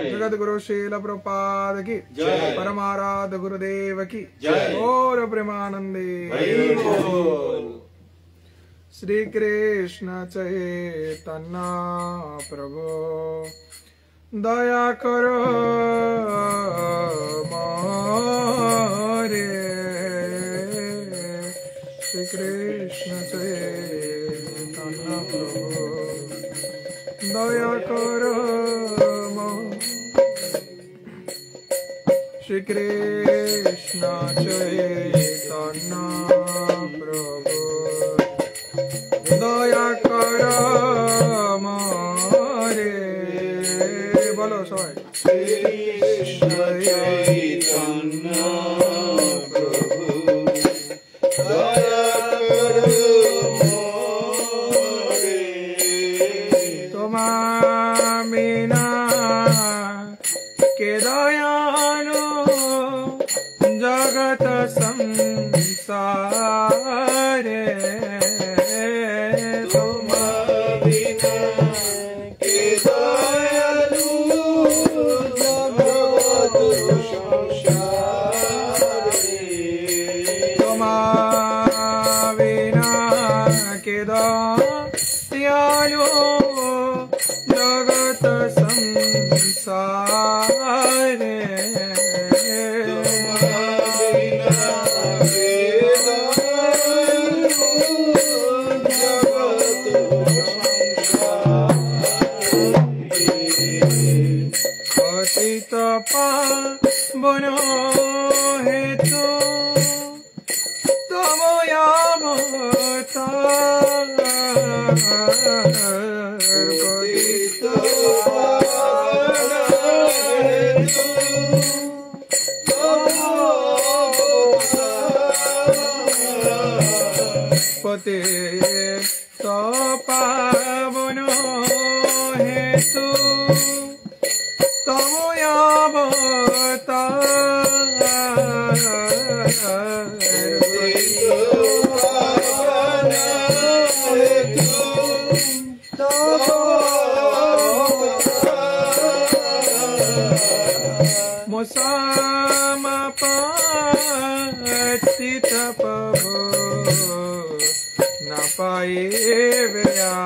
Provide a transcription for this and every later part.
जगत गुरु शील प्रपाद की परमाराध गुरुदेव की और प्रेमानंदे। श्री कृष्ण चैतन्य प्रभु दया करो मोरे। श्री कृष्ण चैतन्य प्रभु दया करो। श्री कृष्ण चैतन्य प्रभु दया करो मोरे। बोलो सबाई। श्री कृष्ण चैतन्य प्रभु दया करो मोरे। तुम्हारा बिना के दयालु जगत संसार। तुम बिना के दयालु जगत संसार। तुम बिना के दयालु जगत संसार। पतित पावन हेतु तुम अवतार। पतित पावन हेतु तुम अवतार। पतित पावन हेतु तुम अवतार। मुसामपतित प्रभु न पाए व्या।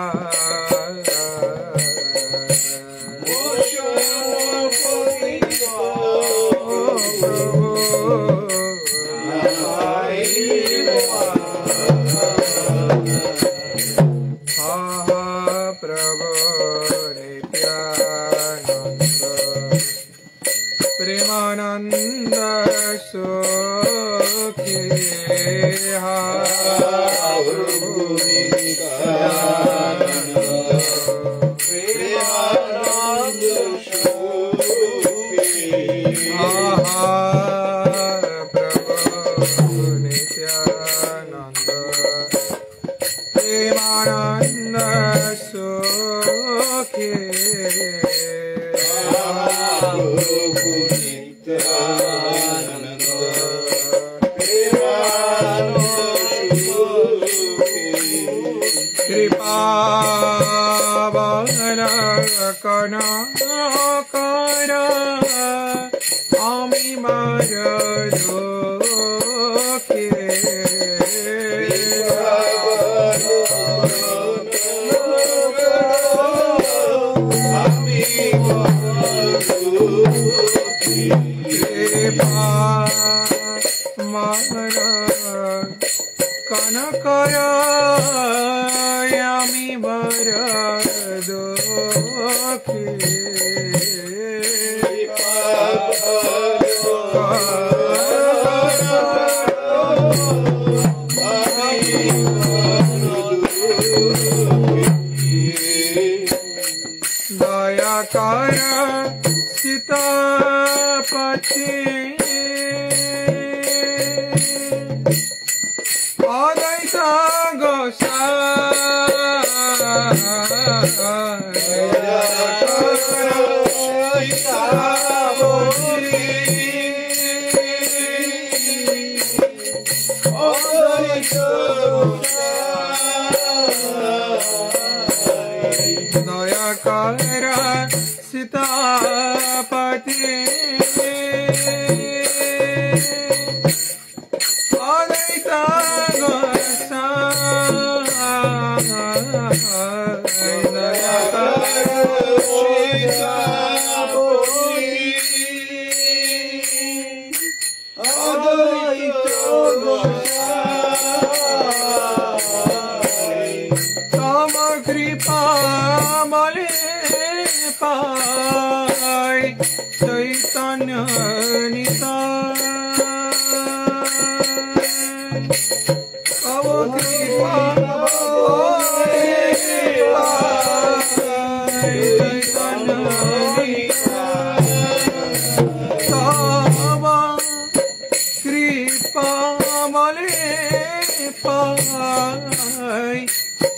प्रभु नित्यानंद प्रेमानंद सुखी। प्रभु नित्यानंद प्रेमानंद सुखी। प्रभु नित्यानंद प्रेमानंद सुखी। प्रभु नित्यानंद प्रेमानंद सुखी। कृपा बल करुणा कर आमी मर दुखी। कनकर आमी मर दुखी। दया कर सीतापति अद्वैत दया कर सीतापति चैतन्य निताय तव कृपा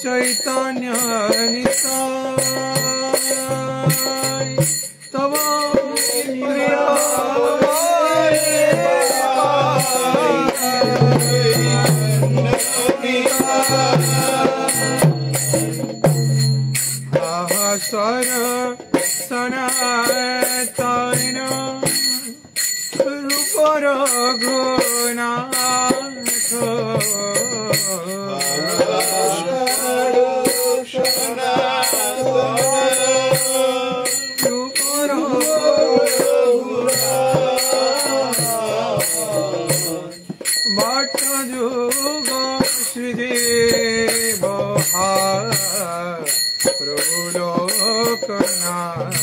चैतन्य निताय तव सर सनातन रूप रघुनाथ भट्ट जुग श्रीदेव प्रभु लोकनाथ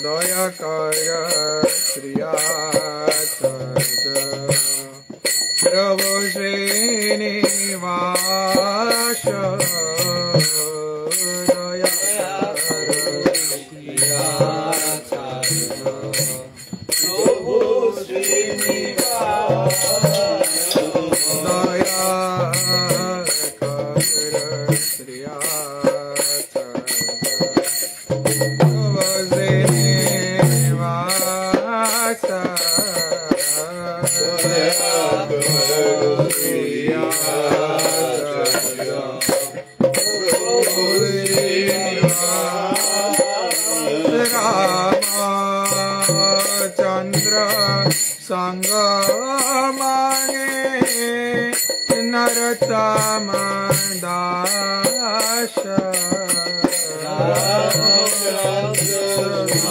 दया कर प्रभु श्रीनिवास दया प्रभु श्रीनिवास दया चंद्र संग मांगे नरतम दास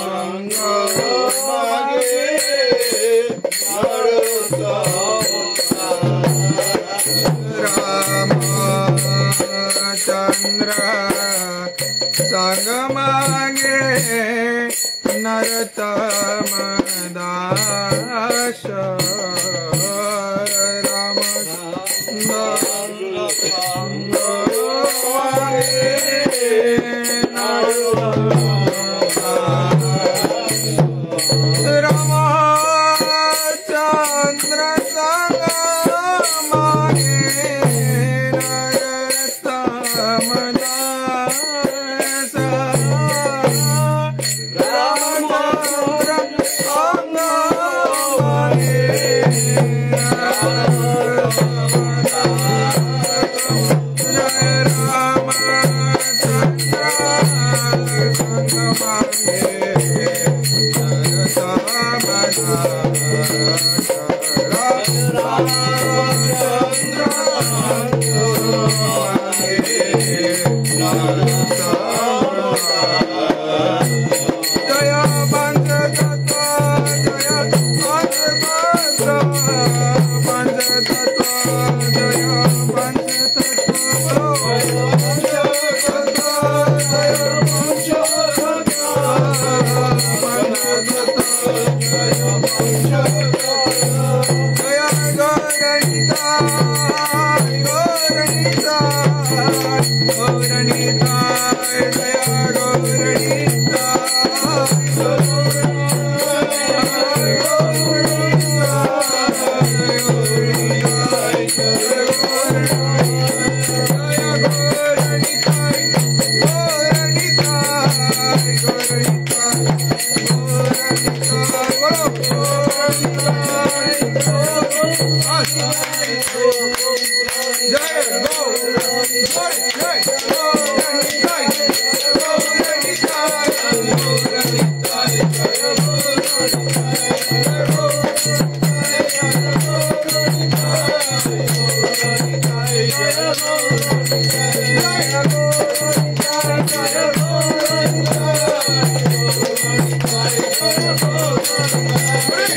संग मांगे रामचंद्र संग मांगे नरतम दास राम रामचंद्र संग मांगे नरतम दास Hey!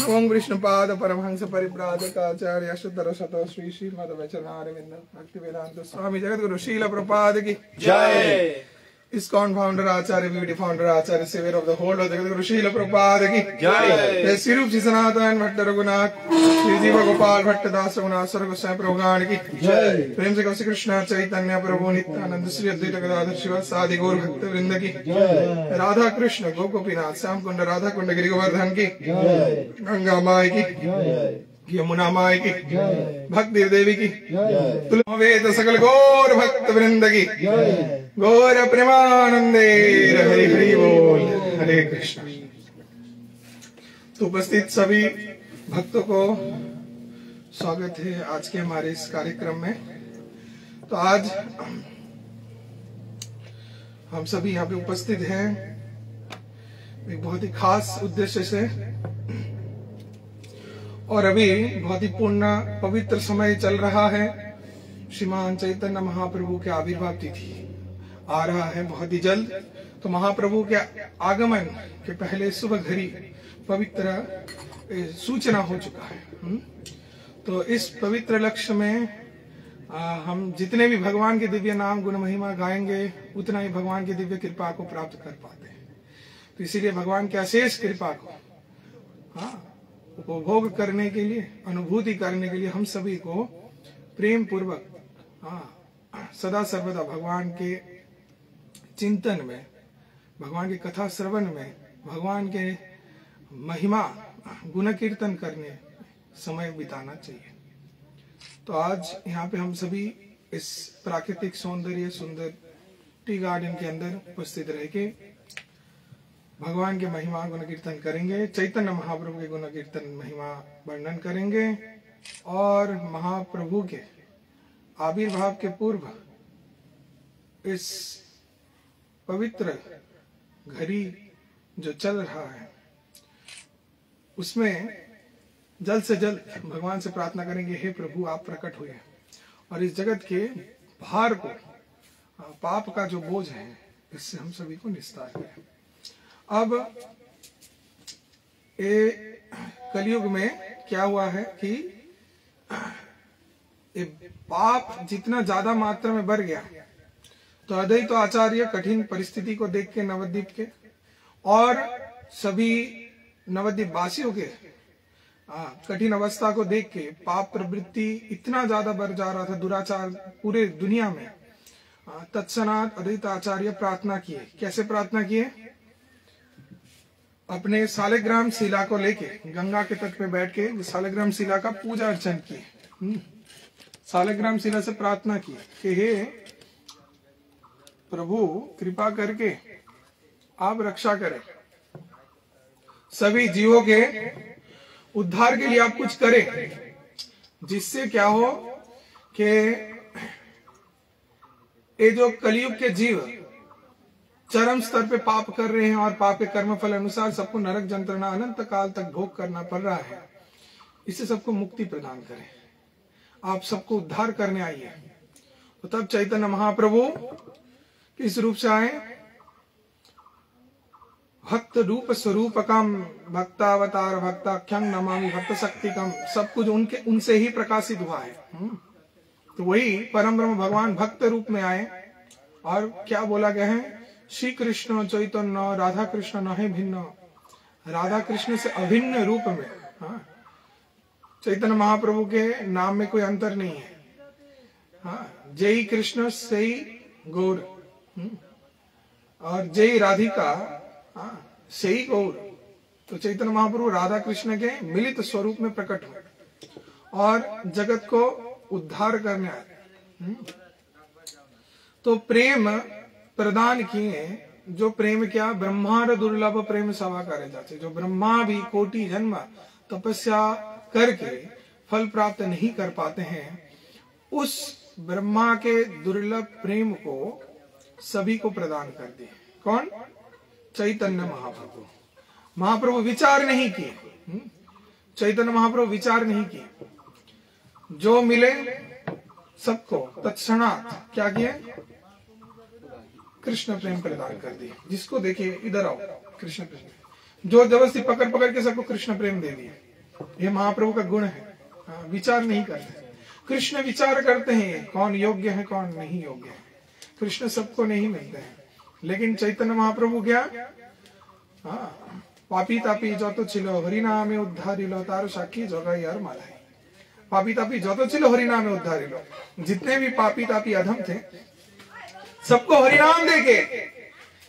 ओम विष्णुपाद परमहंस परिव्राजक आचार्य शुद्धर शतो श्री श्रीमद वचनारविंद भक्ति वेदांत स्वामी जगद्गुरु शील प्रपाद की जय। ISKCON फाउंडर आचार्य ब्यूटी founder acharya savior of the whole जगद्गुरु शील प्रपाद की जय। श्री रूप श्री सनातन भट्ट रघुनाथ श्री जीव गोपाल भट्ट दास रघुनाथ स्वर्ग स्वयं प्रभुगण की जय। प्रेम से कौशिक कृष्ण चैतन्य प्रभु नित्यानंद श्री अद्वैत गदाधर शिवासादि गौर भक्त वृंद की जय। राधा कृष्ण गोपीनाथ श्याम कुंड राधा कुंड गिरि गोवर्धन की जय। गंगा माई की जय। यमुना माई की भक्ति देवी की वेद सकल गौर भक्त वृंद की गौर प्रेमानंदे हरि हरि बोल हरे कृष्ण। तो उपस्थित सभी भक्तों को स्वागत है आज के हमारे इस कार्यक्रम में। तो आज हम सभी यहाँ पे उपस्थित हैं एक बहुत ही खास उद्देश्य से, और अभी बहुत ही पूर्ण पवित्र समय चल रहा है। श्रीमान चैतन्य महाप्रभु के आविर्भाव तिथि आ रहा है बहुत ही जल्द। तो महाप्रभु के आगमन के पहले सुबह घड़ी पवित्र सूचना हो चुका है। तो इस पवित्र लक्ष्य में हम जितने भी भगवान के दिव्य नाम गुण महिमा गाएंगे उतना ही भगवान की दिव्य कृपा को प्राप्त कर पाते हैं। तो इसीलिए भगवान की अशेष कृपा को उपभोग करने के लिए, अनुभूति करने के लिए हम सभी को प्रेम पूर्वक सदा सर्वदा भगवान के चिंतन में, भगवान की कथा श्रवण में, भगवान के महिमा गुण कीर्तन करने समय बिताना चाहिए। तो आज यहाँ पे हम सभी इस प्राकृतिक सौंदर्य सुंदर टी गार्डन के अंदर उपस्थित रह के भगवान के महिमा गुण कीर्तन करेंगे, चैतन्य महाप्रभु के गुण कीर्तन महिमा वर्णन करेंगे और महाप्रभु के आविर्भाव के पूर्व इस पवित्र घड़ी जो चल रहा है उसमें जल्द से जल्द भगवान से प्रार्थना करेंगे, हे प्रभु आप प्रकट हुए और इस जगत के भार को, पाप का जो बोझ है इससे हम सभी को निस्तार करें। अब ये कलयुग में क्या हुआ है कि पाप जितना ज्यादा मात्रा में बढ़ गया, तो अद्वैत आचार्य कठिन परिस्थिति को देख के नवद्वीप के और सभी नवद्वीप वासियों के कठिन अवस्था को देख के पाप प्रवृत्ति इतना ज्यादा बढ़ जा रहा था, दुराचार पूरे दुनिया में। तत्क्षणात अद्वैत आचार्य प्रार्थना किए। कैसे प्रार्थना किए? अपने सालिग्राम शिला को लेके गंगा के तट पे बैठ के सालिग्राम शिला का पूजा अर्चन किए। सालिग्राम शिला से प्रार्थना की कि हे प्रभु कृपा करके आप रक्षा करें, सभी जीवों के उद्धार के लिए आप कुछ करें, जिससे क्या हो कि ये जो कलयुग के जीव चरम स्तर पे पाप कर रहे हैं और पाप के कर्म फल अनुसार सबको नरक जंत्रणा अनंत काल तक भोग करना पड़ रहा है, इससे सबको मुक्ति प्रदान करें, आप सबको उद्धार करने आइए। तो तब चैतन्य महाप्रभु किस रूप से आए? भक्त रूप स्वरूपकम भक्तावतार भक्ताख्यं नमामि भक्त शक्तिकम। सब कुछ उनसे ही प्रकाशित हुआ है। तो वही परम ब्रह्म भगवान भक्त रूप में आए और क्या बोला गया है? श्री कृष्ण चैतन्य राधा कृष्ण नहीं भिन्न। राधा कृष्ण से अभिन्न रूप में चैतन्य महाप्रभु के नाम में कोई अंतर नहीं है। जय कृष्ण से गौर। और जय राधिका सही गौर। तो चैतन्य महाप्रभु राधा कृष्ण के मिलित स्वरूप में प्रकट हुए और जगत को उद्धार करने आए। तो प्रेम प्रदान किए, जो प्रेम क्या, ब्रह्मांड दुर्लभ प्रेम सभा करे जाते, जो ब्रह्मा भी कोटि जन्म तपस्या करके फल प्राप्त नहीं कर पाते हैं, उस ब्रह्मा के दुर्लभ प्रेम को सभी को प्रदान कर दिए। कौन? चैतन्य महाप्रभु। महाप्रभु विचार नहीं किए, चैतन्य महाप्रभु विचार नहीं किए, जो मिले सबको तत्क्षणात क्या किए, कृष्ण प्रेम प्रदान कर दिए। जिसको देखिए इधर आओ, कृष्ण प्रेम, जो जबरदस्ती पकड़ पकड़ के सबको कृष्ण प्रेम दे दिए। ये महाप्रभु का गुण है। विचार नहीं करते, कृष्ण विचार करते हैं कौन योग्य है कौन नहीं योग्य है। कृष्ण सबको नहीं मिलते हैं, लेकिन चैतन्य महाप्रभु क्या, पापी तापी যত ছিল হরিনামে উদ্ধারিল তার সাক্ষী জগাই আর মালাই। पापी तापी যত ছিল হরিনামে উদ্ধারিল, जितने भी पापी तापी अधम थे सबको हरिनाम देके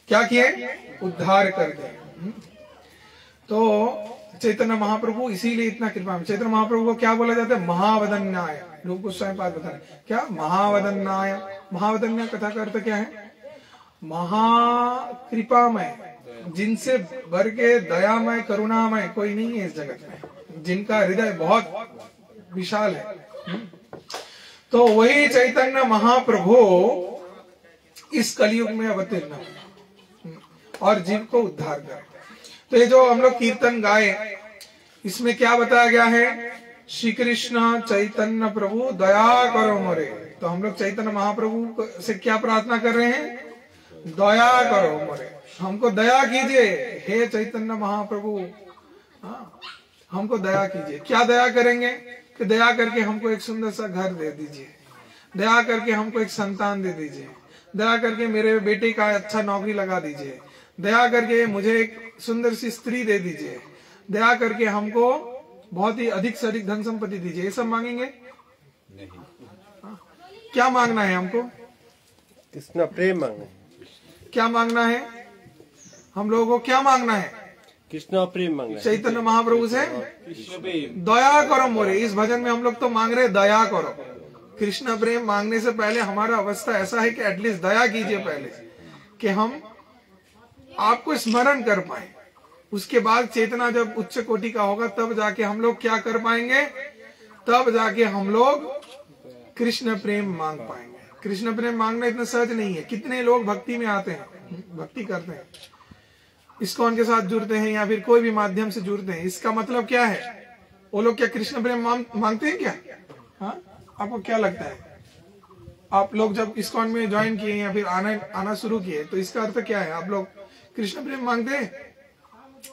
क्या किए, उद्धार कर दिए। तो चैतन्य महाप्रभु इसीलिए इतना कृपा में, चैतन्य महाप्रभु को क्या बोला जाता है, महावदन्याय। लोग कुछ समय बाद बता रहे क्या, महावदन्याय। महावदन्याय कथा का अर्थ क्या है, महाकृपामय, जिनसे भर के दयामय करुणामय कोई नहीं है इस जगत में, जिनका हृदय बहुत विशाल है। तो वही चैतन्य महाप्रभु इस कलयुग में अवतीर्ण और जीव को उद्धार करे। तो ये जो हम लोग कीर्तन गाए, इसमें क्या बताया गया है, श्री कृष्ण चैतन्य प्रभु दया करो मोरे। तो हम लोग चैतन्य महाप्रभु से क्या प्रार्थना कर रहे हैं, दया करो मोरे, हमको दया कीजिए हे चैतन्य महाप्रभु, हमको दया कीजिए। क्या दया करेंगे, कि दया करके हमको एक सुंदर सा घर दे दीजिए, दया करके हमको एक संतान दे दीजिए, दया करके मेरे बेटे का अच्छा नौकरी लगा दीजिए, दया करके मुझे एक सुंदर सी स्त्री दे दीजिए, दया करके हमको बहुत ही अधिक से अधिक धन संपत्ति दीजिए। ये सब मांगेंगे नहीं। क्या मांगना है हमको, कृष्ण प्रेम मांगना है। क्या मांगना है हम लोगों को, क्या मांगना है, कृष्ण प्रेम मांगना है। चैतन्य महाप्रभु से दया करो मोरे। इस भजन में हम लोग तो मांग रहे दया करो। कृष्ण प्रेम मांगने से पहले हमारा अवस्था ऐसा है कि एटलीस्ट दया कीजिए पहले, कि हम आपको स्मरण कर पाए। उसके बाद चेतना जब उच्च कोटि का होगा तब जाके हम लोग क्या कर पाएंगे, तब जाके हम लोग कृष्ण प्रेम मांग पाएंगे। कृष्ण प्रेम मांगना इतना सहज नहीं है। कितने लोग भक्ति में आते हैं, भक्ति करते हैं, इस्कॉन के साथ जुड़ते हैं या फिर कोई भी माध्यम से जुड़ते हैं, इसका मतलब क्या है, वो लोग क्या कृष्ण प्रेम मांगते हैं क्या? हाँ, आपको क्या लगता है? आप लोग जब इस्कॉन में ज्वाइन किए या फिर आना शुरू किए तो इसका अर्थ क्या है, आप लोग कृष्ण प्रेम मांगते हैं?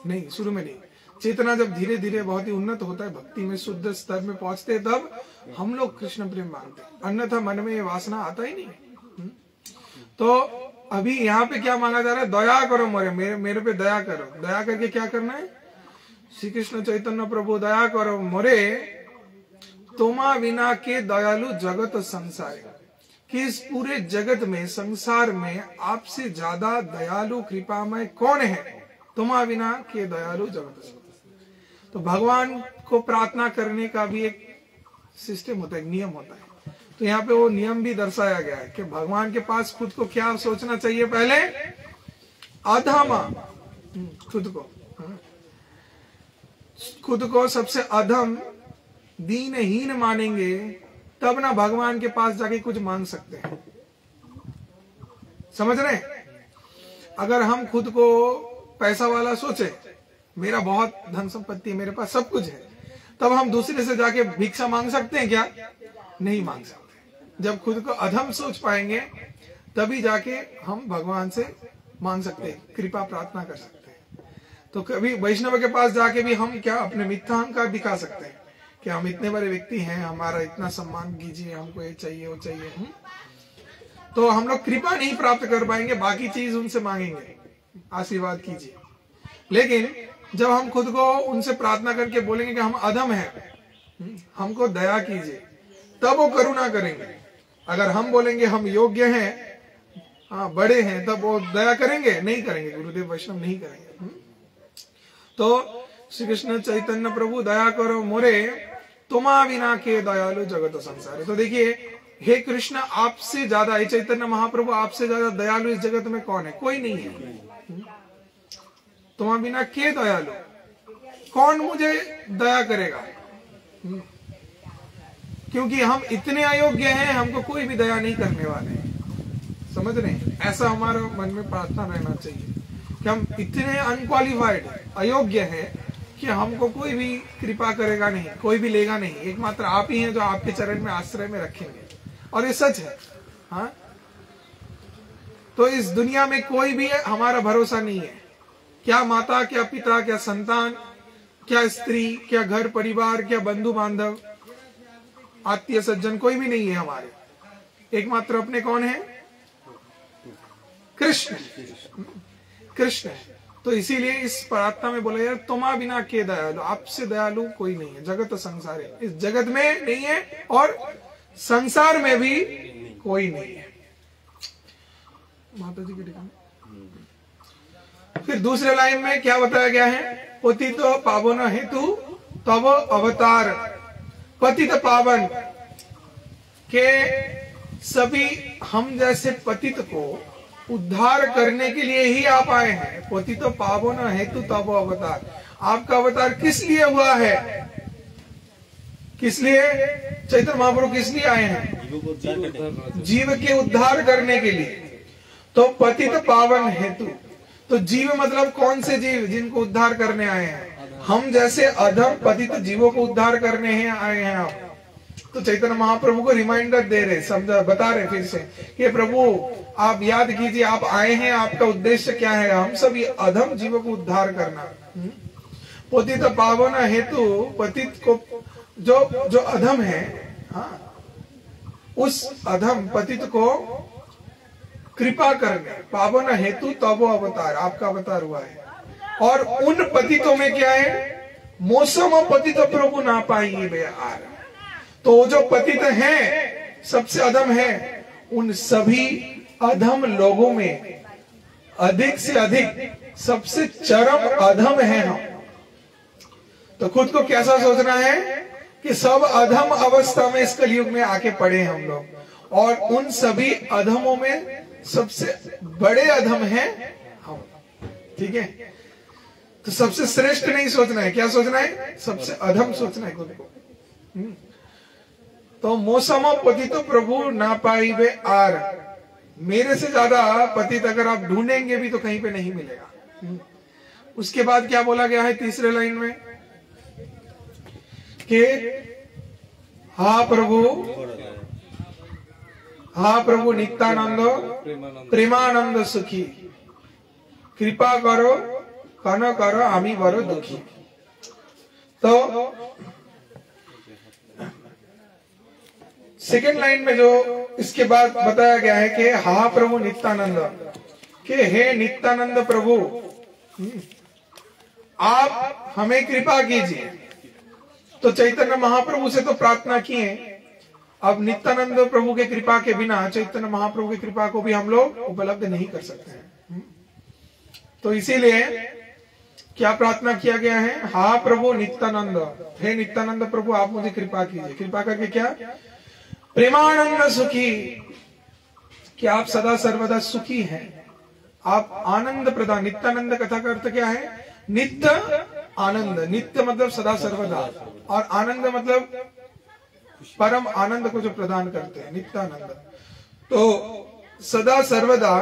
नहीं, शुरू में नहीं। चेतना जब धीरे धीरे बहुत ही उन्नत होता है, भक्ति में शुद्ध स्तर में पहुंचते हैं, तब हम लोग कृष्ण प्रेम मांगते हैं, अन्यथा मन में ये वासना आता ही नहीं। तो अभी यहाँ पे क्या मांगा जा रहा है, दया करो मोरे, मेरे पे दया करो। दया करके क्या करना है, श्री कृष्ण चैतन्य प्रभु दया करो मोरे, तोमा विना के दयालु जगत संसार, कि इस पूरे जगत में संसार में आपसे ज्यादा दयालु कृपामय कौन है, तुमा विना के दयालु जगत। तो भगवान को प्रार्थना करने का भी एक सिस्टम होता है, एक नियम होता है। तो यहाँ पे वो नियम भी दर्शाया गया है कि भगवान के पास खुद को क्या सोचना चाहिए, पहले अधम, खुद को सबसे अधम दीनहीन मानेंगे, तब ना भगवान के पास जाके कुछ मांग सकते हैं। समझ रहे? अगर हम खुद को पैसा वाला सोचे, मेरा बहुत धन संपत्ति है, मेरे पास सब कुछ है, तब हम दूसरे से जाके भिक्षा मांग सकते हैं क्या? नहीं मांग सकते। जब खुद को अधम सोच पाएंगे तभी जाके हम भगवान से मांग सकते हैं, कृपा प्रार्थना कर सकते हैं। तो कभी वैष्णव के पास जाके भी हम क्या अपने मिथ्या अहंकार दिखा सकते हैं कि हम इतने बड़े व्यक्ति हैं, हमारा इतना सम्मान कीजिए, हमको ये चाहिए वो चाहिए। तो हम लोग कृपा नहीं प्राप्त कर पाएंगे, बाकी चीज उनसे मांगेंगे, आशीर्वाद कीजिए। लेकिन जब हम खुद को उनसे प्रार्थना करके बोलेंगे कि हम अधम हैं, हमको दया कीजिए, तब वो करुणा करेंगे। अगर हम बोलेंगे हम योग्य हैं, हाँ बड़े हैं तब वो दया करेंगे? नहीं करेंगे, गुरुदेव वैष्णव नहीं करेंगे। तो श्री कृष्ण चैतन्य प्रभु दया करो मोरे, तुमा बिना के दयालु जगत संसार। तो देखिए, हे कृष्ण आपसे ज्यादा, हे चैतन्य महाप्रभु आपसे ज्यादा दयालु इस जगत में कौन है? कोई नहीं है। तुमा बिना के दयालु, कौन मुझे दया करेगा? क्योंकि हम इतने अयोग्य हैं, हमको कोई भी दया नहीं करने वाले हैं। समझ रहे हैं? ऐसा हमारे मन में प्रार्थना रहना चाहिए कि हम इतने अनक्वालिफाइड, अयोग्य हैं कि हमको कोई भी कृपा करेगा नहीं, कोई भी लेगा नहीं। एकमात्र आप ही हैं जो आपके चरण में आश्रय में रखेंगे, और ये सच है। हाँ, तो इस दुनिया में कोई भी हमारा भरोसा नहीं है। क्या माता, क्या पिता, क्या संतान, क्या स्त्री, क्या घर परिवार, क्या बंधु बांधव, आत्मीय सज्जन, कोई भी नहीं है हमारे। एकमात्र अपने कौन है? कृष्ण। कृष्ण है। तो इसीलिए इस प्रार्थना में बोला यार, तुमा बिना के दयालु, आपसे दयालु कोई नहीं है। जगत संसार है, इस जगत में नहीं है और संसार में भी कोई नहीं है। माता जी के ठिकाने फिर दूसरे लाइन में क्या बताया गया है? पतित पावन हेतु तब अवतार। पतित पावन के सभी हम जैसे पतित को उद्धार करने के लिए ही आप आए हैं। पतित पावन हेतु तब अवतार। आपका अवतार किस लिए हुआ है? किस लिए चैतन्य महाप्रभु किस लिए आए हैं? जीव के उद्धार करने के लिए। तो पतित पावन हेतु, तो जीव मतलब कौन से जीव? जिनको उद्धार करने आए हैं। हम जैसे अधम पतित जीवों को उद्धार करने हैं आए हैं आप। तो चैतन्य महाप्रभु को रिमाइंडर दे रहे, समझा, बता रहे फिर से कि प्रभु आप याद कीजिए, आप आए हैं, आपका उद्देश्य क्या है? हम सभी अधम जीवों को उद्धार करना। पतित पावन हेतु, पतित को जो अधम है, हाँ, उस अधम पतित को कृपा करने, पावन हेतु तब अवतार, आपका अवतार हुआ है। और उन पतितों में क्या है? मौसम पतित प्रभु ना पाइए बे आर। तो जो पतित हैं, सबसे अधम है, उन सभी अधम लोगों में अधिक से अधिक सबसे चरम अधम है हम। तो खुद को कैसा सोचना है कि सब अधम अवस्था में इस कलयुग में आके पड़े हम लोग, और उन सभी अधमों में सबसे बड़े अधम हैं हम। ठीक है? तो सबसे श्रेष्ठ नहीं सोचना है, क्या सोचना है? सबसे अधम सोचना है खुद को। तो मौसम पतित प्रभु ना पाई वे आर। मेरे से ज्यादा पतित अगर आप ढूंढेंगे भी तो कहीं पे नहीं मिलेगा। उसके बाद क्या बोला गया है तीसरे लाइन में कि हा प्रभु नित्यानंद प्रेमानंद सुखी, कृपा करो कन करो आमी बड़ो दुखी। तो सेकेंड लाइन में जो इसके बाद बताया गया है कि हा प्रभु नित्यानंद, कि हे नित्यानंद प्रभु आप हमें कृपा कीजिए। तो चैतन्य महाप्रभु से तो प्रार्थना किए, अब नित्यानंद प्रभु के कृपा के बिना चैतन्य महाप्रभु की कृपा को भी हम लोग उपलब्ध नहीं कर सकते हैं। तो इसीलिए क्या प्रार्थना किया गया है? हा प्रभु नित्यानंद, हे नित्यानंद प्रभु आप मुझे कृपा कीजिए। कृपा करके क्या? प्रेमानंद सुखी, कि आप सदा सर्वदा सुखी हैं, आप आनंद प्रदान। नित्यानंद कथा का अर्थ क्या है? नित्य आनंद। नित्य मतलब सदा सर्वदा, और आनंद मतलब परम आनंद को जो प्रदान करते हैं, नित्यानंद। तो सदा सर्वदा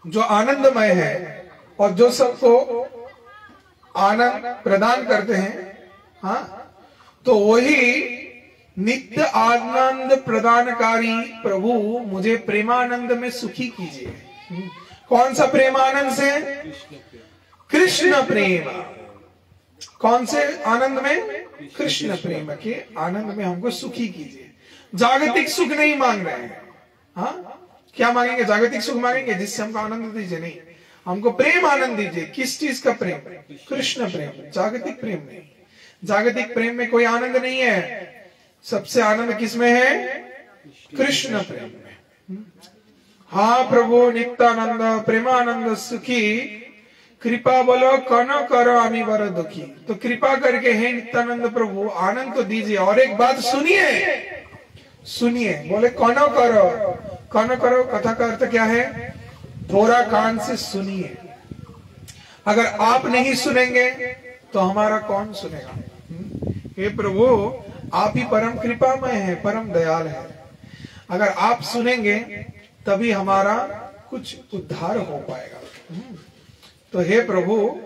जो आनंदमय है और जो सबको आनंद प्रदान करते हैं, हाँ, तो वही नित्य आनंद प्रदानकारी प्रभु मुझे प्रेमानंद में सुखी कीजिए। कौन सा प्रेमानंद से? कृष्ण प्रेम। कौन से आनंद में? कृष्ण प्रेम के आनंद में हमको सुखी कीजिए। जागतिक सुख नहीं मांग रहे हैं। हाँ, क्या मांगेंगे? जागतिक सुख मांगेंगे जिससे हमको आनंद दीजिए? नहीं, हमको प्रेम आनंद दीजिए। किस चीज का प्रेम? कृष्ण प्रेम, जागतिक प्रेम नहीं। जागतिक प्रेम में कोई आनंद नहीं है। सबसे आनंद किसमें है? कृष्ण प्रेम में। हाँ प्रभु नित्यानंद प्रेमानंद सुखी कृपा बोलो कन करो आमी बर दुखी। तो कृपा करके हे नित्यानंद प्रभु आनंद तो दीजिए। और एक बात सुनिए, सुनिए, बोले कन करो कथा का अर्थ क्या है? थोड़ा कान से सुनिए। अगर आप नहीं सुनेंगे तो हमारा कौन सुनेगा? हे प्रभु आप ही परम कृपामय है, परम दयाल है। अगर आप सुनेंगे तभी हमारा कुछ उद्धार हो पाएगा। तो हे प्रभु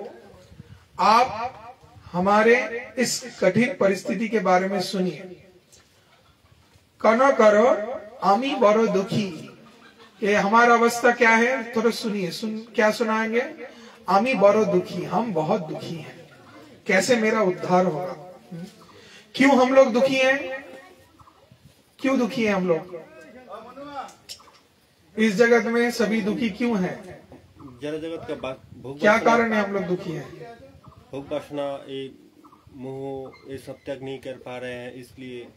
आप हमारे इस कठिन परिस्थिति के बारे में सुनिए। कनो करो आमी बड़ो दुखी। ये हमारा अवस्था क्या है? थोड़ा सुनिए। क्या सुनाएंगे? आमी बड़ो दुखी, हम बहुत दुखी हैं। कैसे मेरा उद्धार होगा? क्यों हम लोग दुखी हैं? क्यों दुखी हैं हम लोग? इस जगत में सभी दुखी क्यों हैं? जड़ जगत का क्या कारण है हम लोग दुखी हैं? भोग वासना, मोह, ये सब त्याग नहीं कर पा रहे हैं, इसलिए।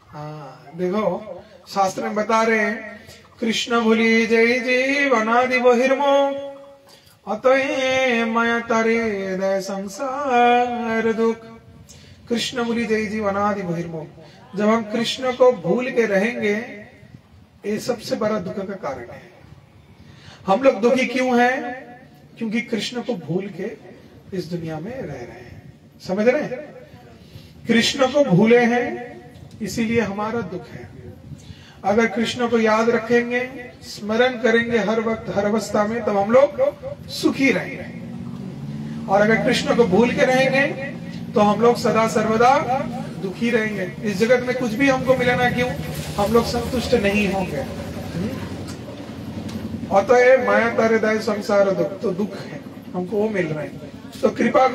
हाँ देखो शास्त्र में बता रहे हैं, कृष्ण भूली जय जीव अनादि बहिर्मोह अतः माया तारे दय संसार दुख। कृष्ण भूली जय जीव अनादि बहिर्मोह। जब हम कृष्ण को भूल के रहेंगे ये सबसे बड़ा दुख का कारण है। हम लोग दुखी क्यों हैं? क्योंकि कृष्ण को भूल के इस दुनिया में रह रहे हैं। समझ रहे हैं? कृष्ण को भूले हैं इसीलिए हमारा दुख है। अगर कृष्ण को याद रखेंगे, स्मरण करेंगे हर वक्त हर अवस्था में, तब हम लोग सुखी रहेंगे। और अगर कृष्ण को भूल के रहेंगे तो हम लोग सदा सर्वदा दुखी रहेंगे। इस जगत में कुछ भी हमको मिले ना क्यों, हम लोग संतुष्ट नहीं होंगे। अतः माया तारे दय संसार दुख, तो दुख है हमको वो मिल रहे हैं। तो कृपा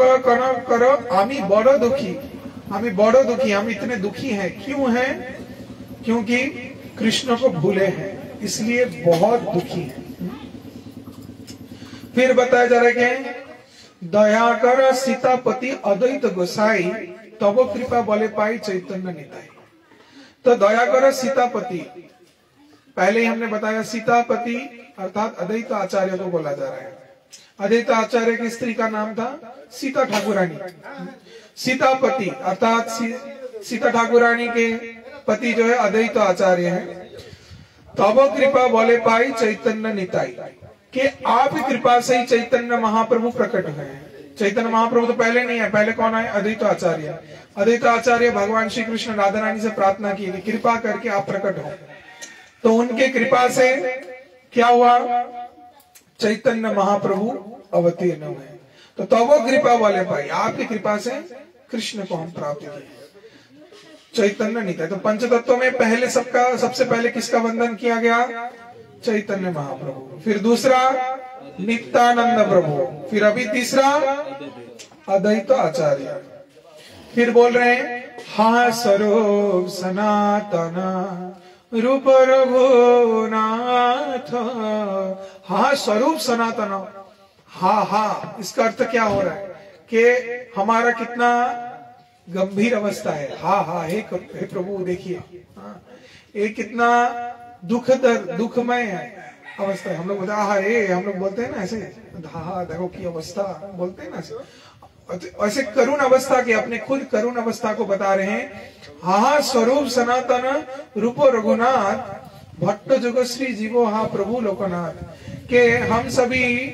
करो आमी बड़ो दुखी, हमें बड़ो दुखी, हम इतने दुखी हैं। क्यों हैं? क्योंकि कृष्ण को भूले हैं, इसलिए बहुत दुखी हैं। फिर बताया जा रहा है कि दया कर सीतापति अद्वैत गोसाई तब कृपा बले पाई चैतन्य निताई। तो दया कर सीतापति, पहले ही हमने बताया सीतापति अर्थात अद्वैत आचार्य को बोला जा रहा है। अद्वैत आचार्य की स्त्री का नाम था सीता ठाकुरानी। सीतापति अर्थात सीता ठाकुरानी के पति जो है अद्वैत आचार्य है। तब कृपा बोले पाई चैतन्य निताई, कि आप ही कृपा से ही चैतन्य महाप्रभु प्रकट हुए हैं। चैतन्य महाप्रभु तो पहले नहीं है, पहले कौन है? अद्वैत आचार्य। अद्वैत आचार्य भगवान श्री कृष्ण राधा रानी से प्रार्थना की कि कृपा करके आप प्रकट हो। तो उनके कृपा से क्या हुआ? चैतन्य महाप्रभु अवतीर्ण हुए। तो तब कृपा वाले पाई, आपकी कृपा से कृष्ण को हम प्राप्त किए, चैतन्य निताई। तो पंचतत्व में पहले सबसे पहले किसका वंदन किया गया? चैतन्य महाप्रभु। फिर दूसरा नित्यानंद प्रभु, फिर अभी तीसरा अद्वैत आचार्य। फिर बोल रहे हैं हा स्वरूप सनातन रूप रघुनाथ। हा स्वरूप सनातन, हा इसका अर्थ क्या हो रहा है कि हमारा कितना गंभीर अवस्था है। हे प्रभु देखिए, ये कितना दुखमय अवस्था है। हम लोग हम लोग बोलते हैं ना ऐसे, देखो की अवस्था बोलते हैं ना ऐसे करुण अवस्था के, अपने खुद करुण अवस्था को बता रहे हैं। स्वरूप सनातन रूप रघुनाथ भट्ट जुगश्री जीवो हा प्रभु लोकनाथ, के हम सभी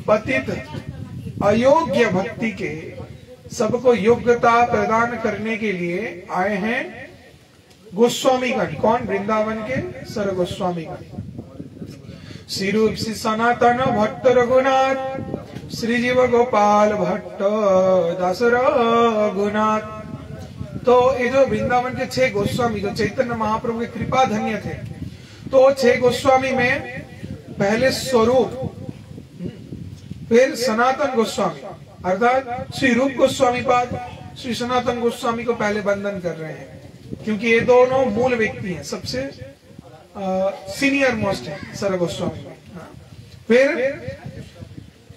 पतित अयोग्य भक्ति के सबको योग्यता प्रदान करने के लिए आए हैं गोस्वामीगण। कौन? वृंदावन के सर गोस्वामीगण। श्री रूप श्री सनातन भट्ट रघुनाथ श्री जीव गोपाल भट्ट दास रघुनाथ। तो ये जो वृंदावन के 6 गोस्वामी जो चैतन्य महाप्रभु के कृपा धन्य थे, तो 6 गोस्वामी में पहले स्वरूप, फिर सनातन गोस्वामी अर्थात श्री रूप गोस्वामी पाद श्री सनातन गोस्वामी को पहले वंदन कर रहे हैं, क्योंकि ये दोनों मूल व्यक्ति हैं, सबसे सीनियर मोस्ट है सर गोस्वामी। फिर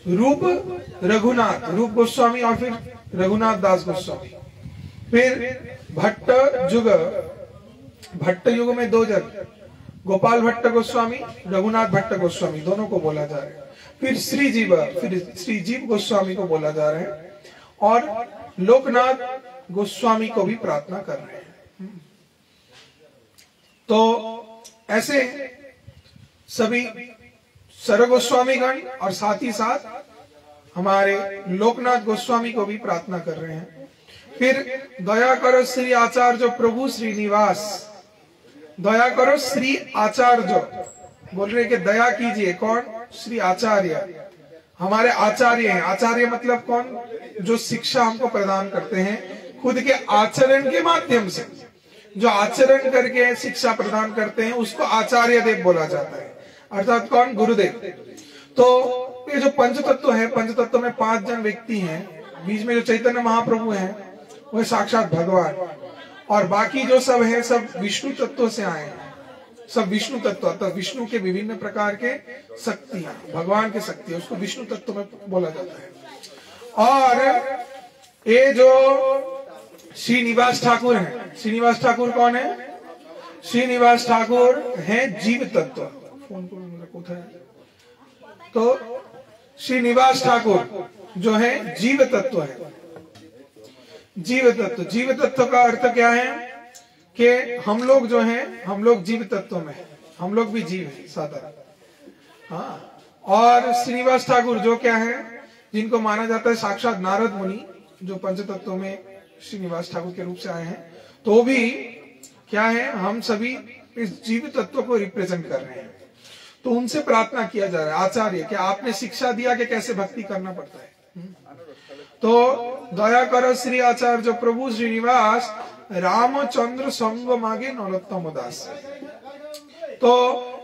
रूप रघुनाथ, रूप गोस्वामी, और फिर रघुनाथ दास गोस्वामी। फिर भट्ट युग में 2 जन, गोपाल भट्ट गोस्वामी, रघुनाथ भट्ट गोस्वामी दोनों को बोला जा रहा है। फिर श्री जीव गोस्वामी को बोला जा रहा है और लोकनाथ गोस्वामी को भी प्रार्थना कर रहे हैं। तो ऐसे सभी सर्व गोस्वामीगण और साथ ही साथ हमारे लोकनाथ गोस्वामी को भी प्रार्थना कर रहे हैं। फिर दया करो श्री आचार्य प्रभु श्रीनिवास, दया करो श्री आचार्य, बोल रहे कि दया कीजिए। कौन? श्री आचार्य, हमारे आचार्य हैं। आचार्य मतलब कौन? जो शिक्षा हमको प्रदान करते हैं खुद के आचरण के माध्यम से, जो आचरण करके शिक्षा प्रदान करते हैं उसको आचार्य देव बोला जाता है, अर्थात कौन? गुरुदेव। तो ये जो पंच तत्व है, पंच तत्व में 5 जन व्यक्ति हैं, बीच में जो चैतन्य महाप्रभु हैं वह साक्षात भगवान, और बाकी जो सब है सब विष्णु तत्व से आए हैं, सब विष्णु तत्व, अर्थात विष्णु के विभिन्न प्रकार के शक्तियां, भगवान की शक्तियां, उसको विष्णु तत्व में बोला जाता है। और ये जो श्रीनिवास ठाकुर हैं, श्रीनिवास ठाकुर कौन है? श्रीनिवास ठाकुर हैं जीव तत्व। फोन को रखो था। तो श्रीनिवास ठाकुर जो है जीव तत्व है। जीव तत्व, जीव तत्व का अर्थ क्या है कि हम लोग जो हैं, हम लोग जीव तत्व में हैं, हम लोग भी जीव हैं साधारण। हाँ, और श्रीनिवास ठाकुर जो क्या है, जिनको माना जाता है साक्षात नारद मुनि, जो पंच तत्व में श्रीनिवास ठाकुर के रूप से आए हैं, तो भी क्या है, हम सभी इस जीव तत्व को रिप्रेजेंट कर रहे हैं। तो उनसे प्रार्थना किया जा रहा है, आचार्य कि आपने शिक्षा दिया कि कैसे भक्ति करना पड़ता है। तो दया करो श्री आचार्य प्रभु श्रीनिवास रामचंद्र संग मागे नरोत्तम दास। तो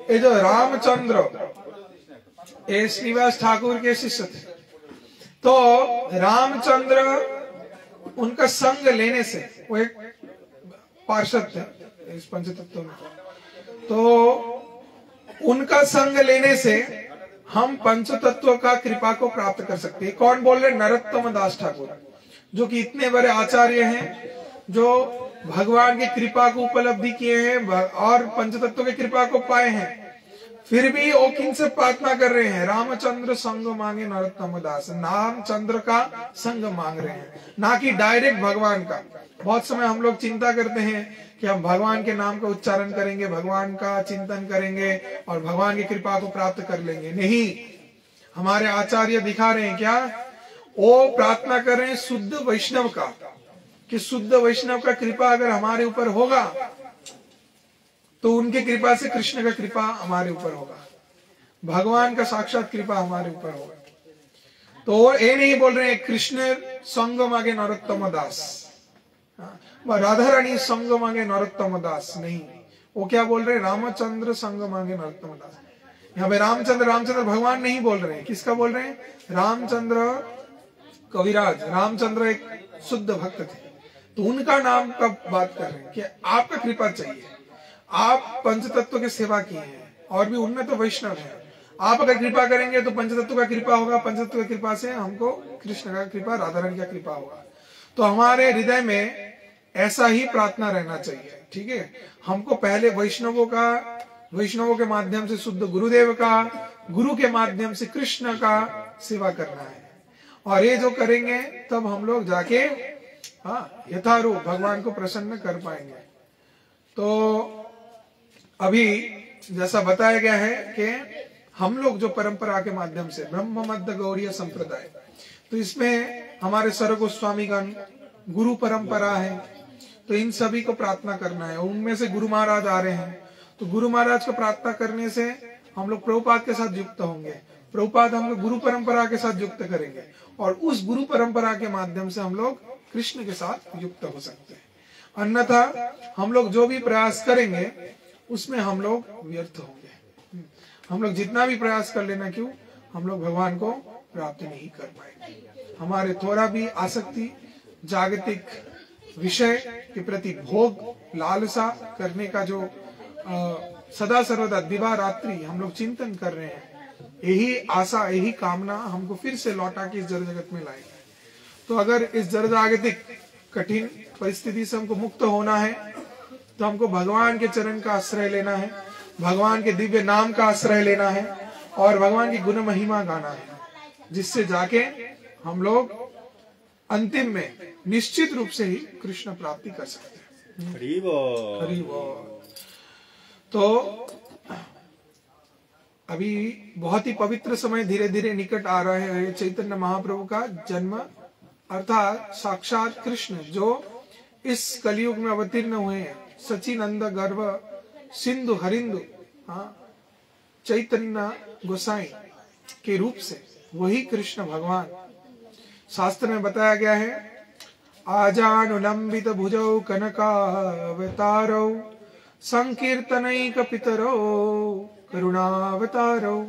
ये जो रामचंद्र, ये श्रीनिवास ठाकुर के शिष्य थे। तो रामचंद्र उनका संग लेने से, वो एक पार्षद थे इस पंचतत्व में, तो उनका संग लेने से हम पंचतत्व का कृपा को प्राप्त कर सकते हैं। कौन बोल रहे? नरोत्तम दास ठाकुर, जो कि इतने बड़े आचार्य हैं, जो भगवान की कृपा को उपलब्धि किए हैं और पंचतत्व की कृपा को पाए हैं, फिर भी वो किन से प्रार्थना कर रहे हैं? रामचंद्र संग मांगे नरोत्तम दास, रामचंद्र का संग मांग रहे हैं, ना कि डायरेक्ट भगवान का। बहुत समय हम लोग चिंता करते हैं कि हम भगवान के नाम का उच्चारण करेंगे, भगवान का चिंतन करेंगे और भगवान की कृपा को प्राप्त कर लेंगे। नहीं, हमारे आचार्य दिखा रहे हैं क्या? वो प्रार्थना कर रहे हैं शुद्ध वैष्णव का, कि शुद्ध वैष्णव का कृपा अगर हमारे ऊपर होगा तो उनकी कृपा से कृष्ण का कृपा हमारे ऊपर होगा, भगवान का साक्षात कृपा हमारे ऊपर होगा। तो ये नहीं बोल रहे हैं कृष्ण संग मांगे नरोत्तम दास, राधा रानी संग मांगे नरोत्तम दास, नहीं, वो क्या बोल रहे हैं? रामचंद्र संग मांगे नरोत्तम दास। यहाँ पे रामचंद्र भगवान नहीं बोल रहे हैं, किसका बोल रहे हैं? रामचंद्र कविराज, रामचंद्र एक शुद्ध भक्त थे, तो उनका नाम का बात कर रहे हैं कि आपका कृपा चाहिए, आप पंचतत्व की सेवा किए हैं और भी उन्नत वैष्णव हैं, आप अगर कृपा करेंगे तो पंचतत्व का कृपा होगा, पंचतत्व की कृपा से हमको कृष्ण का कृपा, राधा रानी का कृपा होगा। तो हमारे हृदय में ऐसा ही प्रार्थना रहना चाहिए, ठीक है। हमको पहले वैष्णवों के माध्यम से शुद्ध गुरुदेव का, गुरु के माध्यम से कृष्ण का सेवा करना है, और ये जो करेंगे तब हम लोग जाके यथारूप भगवान को प्रसन्न कर पाएंगे। तो अभी जैसा बताया गया है कि हम लोग जो परंपरा के माध्यम से ब्रह्म मध्य गौड़ीय संप्रदाय, तो इसमें हमारे सर्व गोस्वामीगण गुरु परंपरा है, तो इन सभी को प्रार्थना करना है। उनमें से गुरु महाराज आ रहे हैं, तो गुरु महाराज को प्रार्थना करने से हम लोग प्रभुपाद के साथ युक्त होंगे, प्रभुपाद हमको गुरु परंपरा के साथ युक्त करेंगे, और उस गुरु परंपरा के माध्यम से हम लोग कृष्ण के साथ युक्त हो सकते हैं। अन्यथा हम लोग जो भी प्रयास करेंगे उसमें हम लोग व्यर्थ होंगे। हम लोग जितना भी प्रयास कर लेना क्यों, हम लोग भगवान को प्राप्त नहीं कर पाएंगे। हमारे थोड़ा भी आसक्ति जागतिक विषय के प्रति भोग लालसा करने का जो सदा सर्वदा दिवा रात्रि हम लोग चिंतन कर रहे हैं, यही आशा, यही कामना हमको फिर से लौटा के इस जड़ जगत में लाएगी। तो अगर इस जड़ जागतिक कठिन परिस्थिति से हमको मुक्त होना है तो हमको भगवान के चरण का आश्रय लेना है, भगवान के दिव्य नाम का आश्रय लेना है और भगवान की गुण महिमा गाना है, जिससे जाके हम लोग अंतिम में निश्चित रूप से ही कृष्ण प्राप्ति कर सकते हैं। हरि बोल। हरि बोल। तो अभी बहुत ही पवित्र समय धीरे धीरे निकट आ रहे हैं। चैतन्य महाप्रभु का जन्म अर्थात साक्षात कृष्ण जो इस कलयुग में अवतीर्ण हुए हैं, सचिनंद गर्भ सिंधु हरिंदु, चैतन्य गोसाई के रूप से वही कृष्ण भगवान। शास्त्र में बताया गया है, आजानुलंबित भुजौ कनकावतारौ संकीर्तनैक पितरो करुणावतारौ,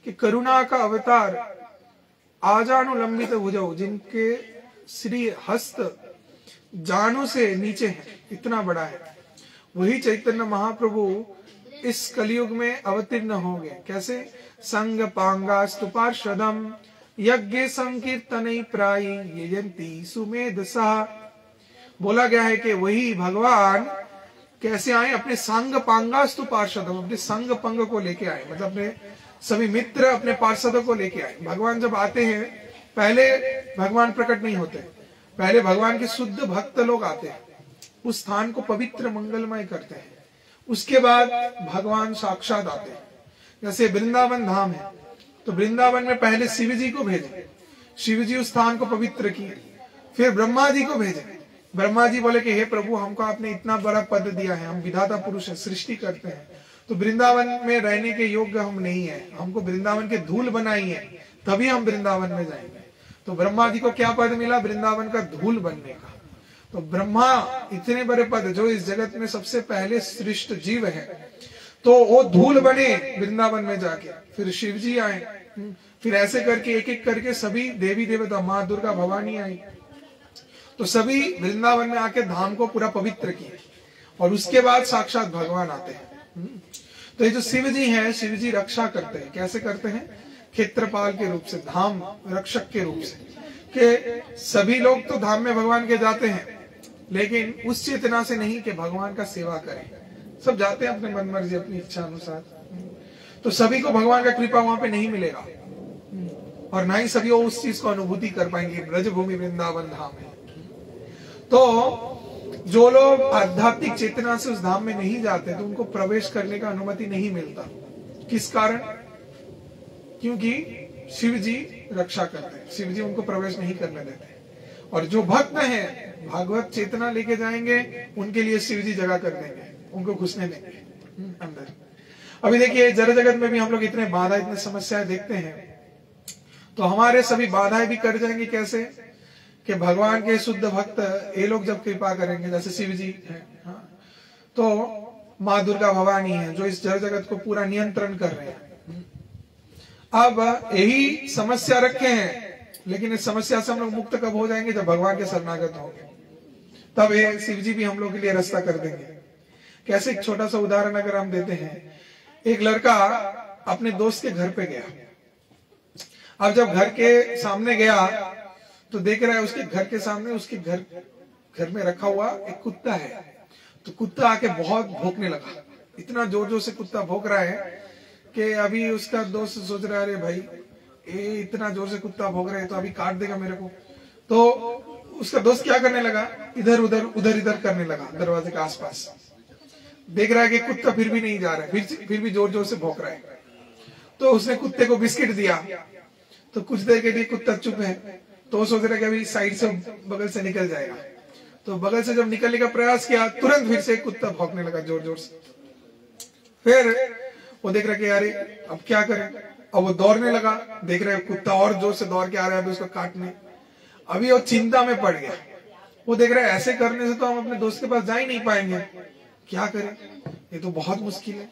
कि करुणा का अवतार आजानुलंबित भुजौ, जिनके श्री हस्त जानू से नीचे है, इतना बड़ा है, वही चैतन्य महाप्रभु इस कलयुग में अवतीर्ण होंगे। कैसे? संग पांगास्तु पार्षदम यज्ञ संकीर्तनै प्रायी यजन्ति सुमेधसा। बोला गया है कि वही भगवान कैसे आए? अपने संग पांगास्तु पार्षदम, अपने संग पंग को लेके आए, मतलब अपने सभी मित्र, अपने पार्षदों को लेके आए। भगवान जब आते हैं, पहले भगवान प्रकट नहीं होते, पहले भगवान के शुद्ध भक्त लोग आते हैं, उस स्थान को पवित्र मंगलमय करते हैं, उसके बाद भगवान साक्षात आते हैं। जैसे वृंदावन धाम है, तो वृंदावन में पहले शिव जी को भेजे, शिव जी उस स्थान को पवित्र किए, फिर ब्रह्मा जी को भेजे। ब्रह्मा जी बोले कि हे प्रभु, हमको आपने इतना बड़ा पद दिया है, हम विधाता पुरुष है, सृष्टि करते हैं, तो वृंदावन में रहने के योग्य हम नहीं है, हमको वृंदावन के धूल बनाई है, तभी हम वृंदावन में जाएंगे। तो ब्रह्मा जी को क्या पद मिला? वृंदावन का धूल बनने का। तो ब्रह्मा इतने बड़े पद, जो इस जगत में सबसे पहले सृष्ट जीव है, तो वो धूल बने वृंदावन में जाके, फिर शिव जी आए, फिर ऐसे करके एक एक करके सभी देवी देवता, माँ दुर्गा भवानी आई, तो सभी वृंदावन में आके धाम को पूरा पवित्र किए, और उसके बाद साक्षात भगवान आते हैं। तो ये जो शिव जी हैं, शिव जी रक्षा करते हैं। कैसे करते हैं? क्षेत्रपाल के रूप से, धाम रक्षक के रूप से, कि सभी लोग तो धाम में भगवान के जाते हैं, लेकिन उस चेतना से नहीं कि भगवान का सेवा करें। सब जाते हैं अपने मन मर्जी, अपनी इच्छा अनुसार, तो सभी को भगवान का कृपा वहां पे नहीं मिलेगा, और ना ही सभी वो उस चीज को अनुभूति कर पाएंगे। ब्रजभूमि वृंदावन धाम है। तो जो लोग आध्यात्मिक चेतना से उस धाम में नहीं जाते, तो उनको प्रवेश करने का अनुमति नहीं मिलता। किस कारण? क्योंकि शिव जी रक्षा करते हैं, शिव जी उनको प्रवेश नहीं करने देते। और जो भक्त हैं, भागवत चेतना लेके जाएंगे, उनके लिए शिव जी जगह कर देंगे, उनको घुसने देंगे अंदर। अभी देखिए, जड़ जगत में भी हम लोग इतने बाधा, इतने समस्याएं देखते हैं, तो हमारे सभी बाधाएं भी कर जाएंगे। कैसे? कि भगवान के शुद्ध भक्त ये लोग जब कृपा करेंगे, जैसे शिव जी है, तो माँ दुर्गा भवानी है, जो इस जड़ जगत को पूरा नियंत्रण कर रहे हैं। अब यही समस्या रखे हैं, लेकिन इस समस्या से हम लोग मुक्त कब हो जाएंगे? जब भगवान के शरणागत होंगे, तब ये शिव जी भी हम लोग के लिए रास्ता कर देंगे। कैसे? एक छोटा सा उदाहरण अगर हम देते हैं, एक लड़का अपने दोस्त के घर पे गया। अब जब घर के सामने गया, तो देख रहा है उसके घर के सामने, उसके घर में रखा हुआ एक कुत्ता है। तो कुत्ता आके बहुत भौंकने लगा, इतना जोर जोर से कुत्ता भौंक रहा है कि अभी उसका दोस्त सोच रहा है, अरे भाई, ये इतना जोर से कुत्ता भौंक रहा है, तो अभी काट देगा मेरे को। तो उसका दोस्त क्या करने लगा? इधर उधर करने लगा, दरवाजे के आसपास। देख रहा है कि कुत्ता फिर भी नहीं जा रहा है, फिर भी जोर जोर से भौंक रहा है। तो उसने कुत्ते को बिस्किट दिया, तो कुछ देर के लिए कुत्ता चुप है, तो सोच रहा है कि अभी साइड से, बगल से निकल जाएगा। तो बगल से जब निकलने का प्रयास किया, तुरंत फिर से कुत्ता भौंकने लगा जोर जोर से। फिर वो देख रहा है कि यार अब क्या करें, अब वो दौड़ने लगा, देख रहे कुत्ता और जोर से दौड़ के आ रहा है उसको काटने। अभी वो चिंता में पड़ गया, वो देख रहा है ऐसे करने से तो हम अपने दोस्त के पास जा ही नहीं पाएंगे, क्या करें, ये तो बहुत मुश्किल है,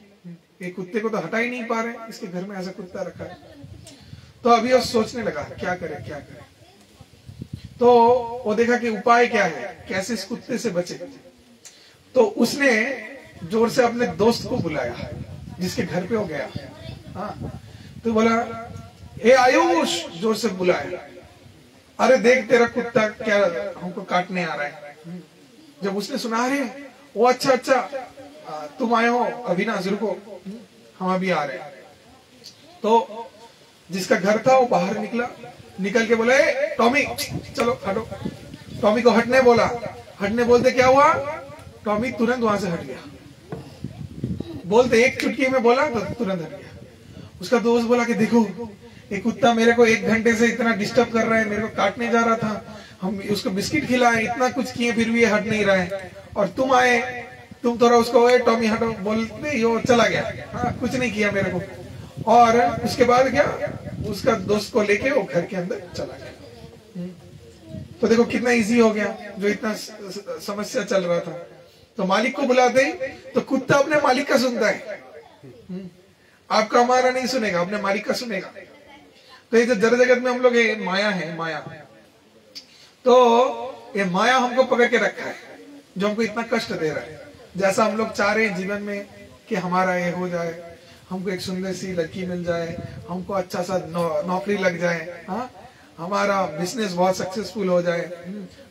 ये कुत्ते को तो हटा ही नहीं पा रहे, इसके घर में ऐसा कुत्ता रखा है। तो अभी वो सोचने लगा क्या करे। तो वो देखा कि उपाय क्या है, कैसे इस कुत्ते से बचे। तो उसने जोर से अपने दोस्त को बुलाया, जिसके घर पे हो गया। हाँ, तो बोला, हे आयुष, जोर से बुलाया, अरे देख तेरा कुत्ता क्या हमको काटने आ रहा है। जब उसने सुना, अरे वो अच्छा तुम आए हो, अविनाश रुको, हम अभी आ रहे हैं। तो जिसका घर था वो बाहर निकला, निकल के बोला, ए टॉमी चलो हटो। टॉमी को हटने बोला, हटने बोलते क्या हुआ, टॉमी तुरंत वहां से हट गया। बोलते एक चुटकी में बोला तो तुरंत हट गया। उसका दोस्त बोला कि देखो एक कुत्ता मेरे को 1 घंटे से इतना डिस्टर्ब कर रहा है, मेरे को काटने जा रहा था, हम उसको बिस्किट खिलाए, इतना कुछ किए, फिर भी ये हट नहीं रहा है, और तुम आए, तुम थोड़ा उसको ए टॉमी हटो बोलते वो चला गया। हाँ, कुछ नहीं किया मेरे को। और उसके बाद क्या, उसका दोस्त को लेके वो घर के अंदर चला गया। तो देखो कितना इजी हो गया, जो इतना समस्या चल रहा था। तो मालिक को बुलाते ही तो कुत्ता अपने मालिक का सुनता है, आपका हमारा नहीं सुनेगा, अपने मालिक का सुनेगा। तो ये जो जड़ जगत में हम लोग ये माया है, माया, तो ये माया हमको पकड़ के रखा है, जो हमको इतना कष्ट दे रहा है। जैसा हम लोग चाह रहे हैं जीवन में कि हमारा ये हो जाए, हमको एक सुंदर सी लड़की मिल जाए, हमको अच्छा सा नौकरी लग जाए, हाँ, हमारा बिजनेस बहुत सक्सेसफुल हो जाए,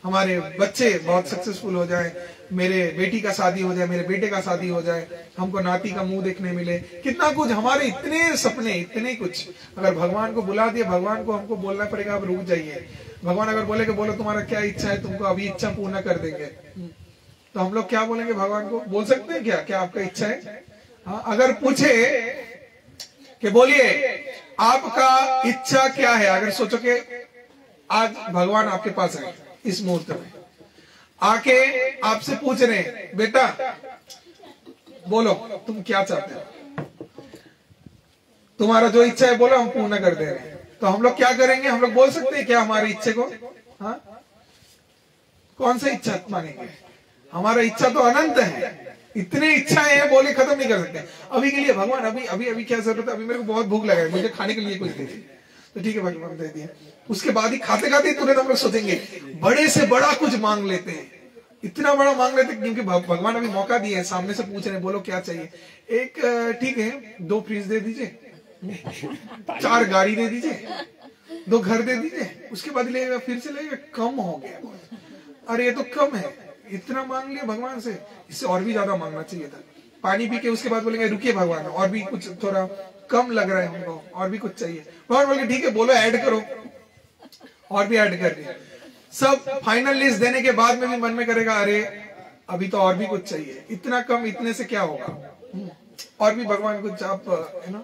हमारे बच्चे बहुत सक्सेसफुल हो जाए, मेरे बेटी का शादी हो जाए, मेरे बेटे का शादी हो जाए, हमको नाती का मुंह देखने मिले, कितना कुछ, हमारे इतने सपने, इतने कुछ। अगर भगवान को बुला दिया, भगवान को हमको बोलना पड़ेगा अब रुक जाइए। भगवान अगर बोले कि बोलो तुम्हारा क्या इच्छा है, तुमको अभी इच्छा पूर्ण कर देंगे, तो हम लोग क्या बोलेंगे भगवान को? बोल सकते हैं क्या, क्या आपका इच्छा है? हाँ, अगर पूछे कि बोलिए आपका इच्छा क्या है, अगर सोचो कि आज भगवान आपके पास है इस मुहूर्त में, आके आपसे पूछ रहे हैं बेटा बोलो तुम क्या चाहते हो, तुम्हारा जो इच्छा है बोलो, हम पूर्ण कर दे रहे हैं। तो हम लोग क्या करेंगे? हम लोग बोल सकते हैं क्या हमारी इच्छा को? हाँ, कौन सा इच्छा मानेंगे? हमारा इच्छा तो अनंत है, इतनी इच्छाएं हैं, बोले खत्म नहीं कर सकते। अभी के लिए भगवान अभी अभी अभी क्या जरूरत है, अभी मेरे को बहुत भूख लगा है, मुझे खाने के लिए कुछ दे दीजिए, तो ठीक है भगवान दे दिया। उसके बाद ही खाते खाते तुरंत हम लोग सोचेंगे, बड़े से बड़ा कुछ मांग लेते हैं, इतना बड़ा मांग लेते हैं, क्योंकि भगवान अभी मौका दिए, सामने से पूछ रहे हैं बोलो क्या चाहिए। एक ठीक है 2 फ्रिज दे दीजिए, 4 गाड़ी दे दीजिए, 2 घर दे दीजिए, उसके बाद लेगा, फिर से लेगा, कम हो गया, अरे ये तो कम है, इतना मांग लिया भगवान से, इससे और भी ज्यादा मांगना चाहिए था। पानी पी के उसके बाद बोलेंगे रुकिए भगवान, और भी कुछ थोड़ा कम लग रहा है हमको, और भी कुछ चाहिए। भगवान बोले ठीक है बोलो ऐड करो, और भी ऐड कर दिया। सब फाइनल लिस्ट देने के बाद में भी मन में करेगा अरे अभी तो और भी कुछ चाहिए, इतना कम, इतने से क्या होगा, और भी भगवान कुछ आप है ना,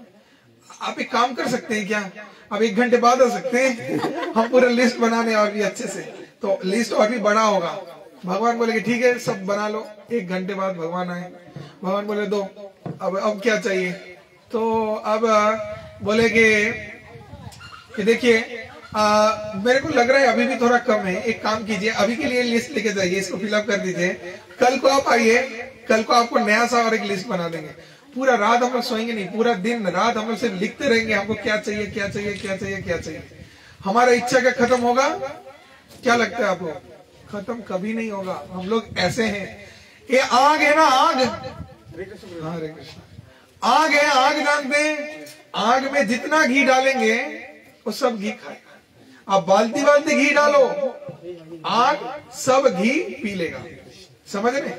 आप एक काम कर सकते हैं क्या, अब 1 घंटे बाद आ सकते हैं हम पूरा लिस्ट बनाने और भी अच्छे से, तो लिस्ट और भी बड़ा होगा। भगवान बोले कि ठीक है सब बना लो। 1 घंटे बाद भगवान आए, भगवान बोले दो, अब क्या चाहिए? तो अब बोले कि देखिए मेरे को लग रहा है अभी भी थोड़ा कम है, एक काम कीजिए अभी के लिए लिस्ट लेके जाइए, इसको फिलअप कर दीजिए, कल को आप आइए, कल को आपको नया सा और एक लिस्ट बना देंगे। पूरा रात हम लोग सोएंगे नहीं, पूरा दिन रात हम लोग सिर्फ लिखते रहेंगे, हमको क्या चाहिए क्या चाहिए क्या चाहिए क्या चाहिए। हमारा इच्छा का खत्म होगा? क्या लगता है आपको? खत्म कभी नहीं होगा। हम लोग ऐसे हैं, ये आग है ना, आग, हरे कृष्ण, आग है, आग जानते हैं, आग में जितना घी डालेंगे वो सब घी खाएगा। आप बाल्टी बाल्टी घी डालो, आग सब घी पी लेगा, समझ रहे?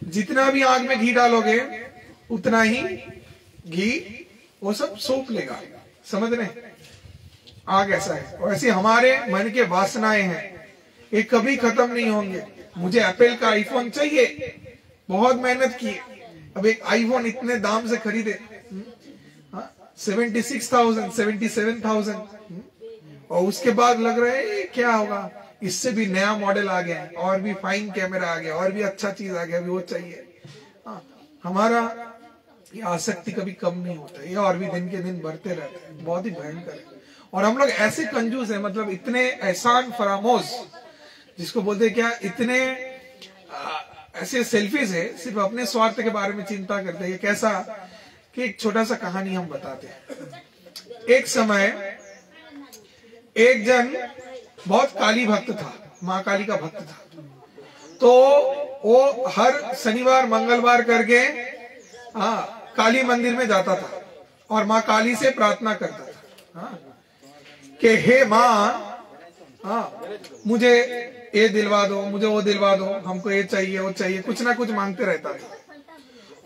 जितना भी आग में घी डालोगे उतना ही घी वो सब सोख लेगा, समझ रहे? आग ऐसा है। वैसे हमारे मन के वासनाएं हैं, ये कभी खत्म नहीं होंगे। मुझे एप्पल का आईफोन चाहिए, बहुत मेहनत की, अब एक आईफोन इतने दाम से खरीदे, 76,000 77,000, और उसके बाद लग रहा है क्या होगा, इससे भी नया मॉडल आ गया, और भी फाइन कैमरा आ गया, और भी अच्छा चीज आ गया, अभी वो चाहिए। हमारा ये आसक्ति कभी कम नहीं होता, ये और भी दिन के दिन बढ़ते रहते हैं, बहुत ही भयंकर है। और हम लोग ऐसे कंजूस हैं, मतलब इतने एहसान फरामोश, जिसको बोलते हैं क्या, इतने ऐसे सेल्फिश है, सिर्फ अपने स्वार्थ के बारे में चिंता करते हैं। कैसा कि एक छोटा सा कहानी हम बताते हैं। एक समय एक जन बहुत काली भक्त था, माँ काली का भक्त था, तो वो हर शनिवार मंगलवार करके काली मंदिर में जाता था और माँ काली से प्रार्थना करता था कि हे माँ, मुझे ये दिलवा दो, मुझे वो दिलवा दो, हमको ये चाहिए वो चाहिए, कुछ ना कुछ मांगते रहता था।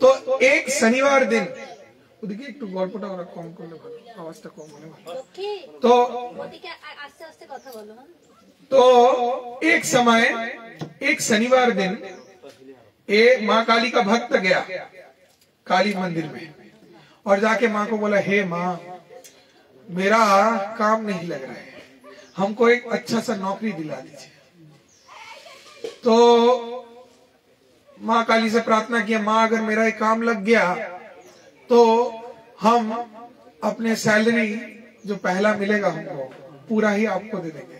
तो एक शनिवार दिन ওদিকে একটু গল্পটা ওরা কম করলে ভালো, আওয়াজটা কম হলে ভালো। তো ওদিকে আস্তে আস্তে কথা বলো। तो एक समय एक शनिवार दिन एक माँ काली का भक्त गया काली मंदिर में और जाके माँ को बोला, हे माँ, मेरा काम नहीं लग रहा है, हमको एक अच्छा सा नौकरी दिला दीजिए। तो माँ काली से प्रार्थना किया, माँ अगर मेरा एक काम लग गया तो हम अपने सैलरी जो पहला मिलेगा हमको पूरा ही आपको दे देंगे,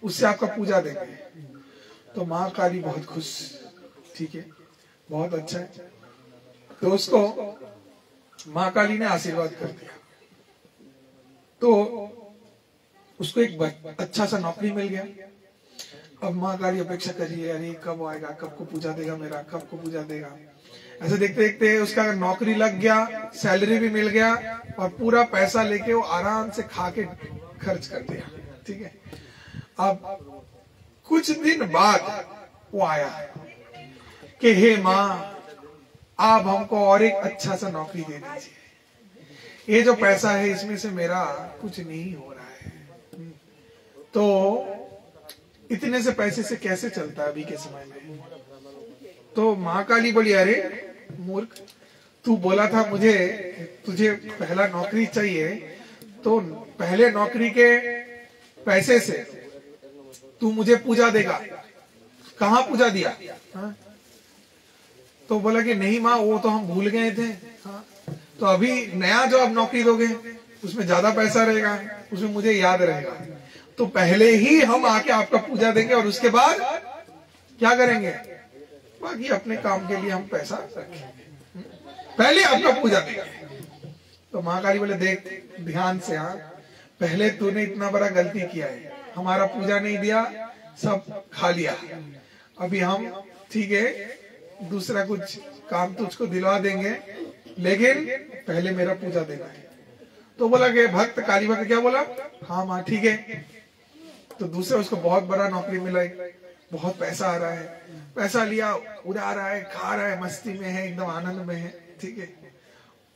उससे आपका पूजा देंगे। तो माँ काली बहुत खुश, ठीक है, बहुत अच्छा है। तो उसको माँ काली ने आशीर्वाद कर दिया। तो उसको एक अच्छा सा नौकरी मिल गया। अब माँ काली अपेक्षा कर रही है, अरे कब आएगा, कब को पूजा देगा मेरा, कब को पूजा देगा। ऐसे देखते देखते उसका नौकरी लग गया, सैलरी भी मिल गया और पूरा पैसा लेके वो आराम से खा के खर्च कर दिया, ठीक है। अब कुछ दिन बाद वो आया कि हे माँ, आप हमको और एक अच्छा सा नौकरी दे दीजिए, ये जो पैसा है इसमें से मेरा कुछ नहीं हो रहा है। तो इतने से पैसे से कैसे चलता है अभी के समय में। तो माँ काली बोली, अरे मूर्ख, तू बोला था मुझे तुझे पहला नौकरी चाहिए, तो पहले नौकरी के पैसे से तू मुझे पूजा देगा, कहाँ पूजा दिया। हाँ? तो बोला कि नहीं माँ, वो तो हम भूल गए थे। हाँ? तो अभी नया जो आप नौकरी दोगे उसमें ज्यादा पैसा रहेगा, उसमें मुझे याद रहेगा। तो पहले ही हम आके आपका पूजा देंगे और उसके बाद क्या करेंगे, बाकी अपने काम के लिए हम पैसा रखेंगे, पहले आपका पूजा देंगे। तो माँ काली बोले, देख ध्यान से, हाँ, पहले तूने इतना बड़ा गलती किया है, हमारा पूजा नहीं दिया, सब खा लिया। अभी हम, ठीक है, दूसरा कुछ काम तुझको दिलवा देंगे, लेकिन पहले मेरा पूजा देना है। तो बोला कि भक्त काली भक्त क्या बोला, हाँ माँ ठीक है। तो दूसरा उसको बहुत बड़ा नौकरी मिला, बहुत पैसा आ रहा है, पैसा लिया, उड़ा रहा है, खा रहा है, मस्ती में है, एकदम आनंद में है, ठीक है।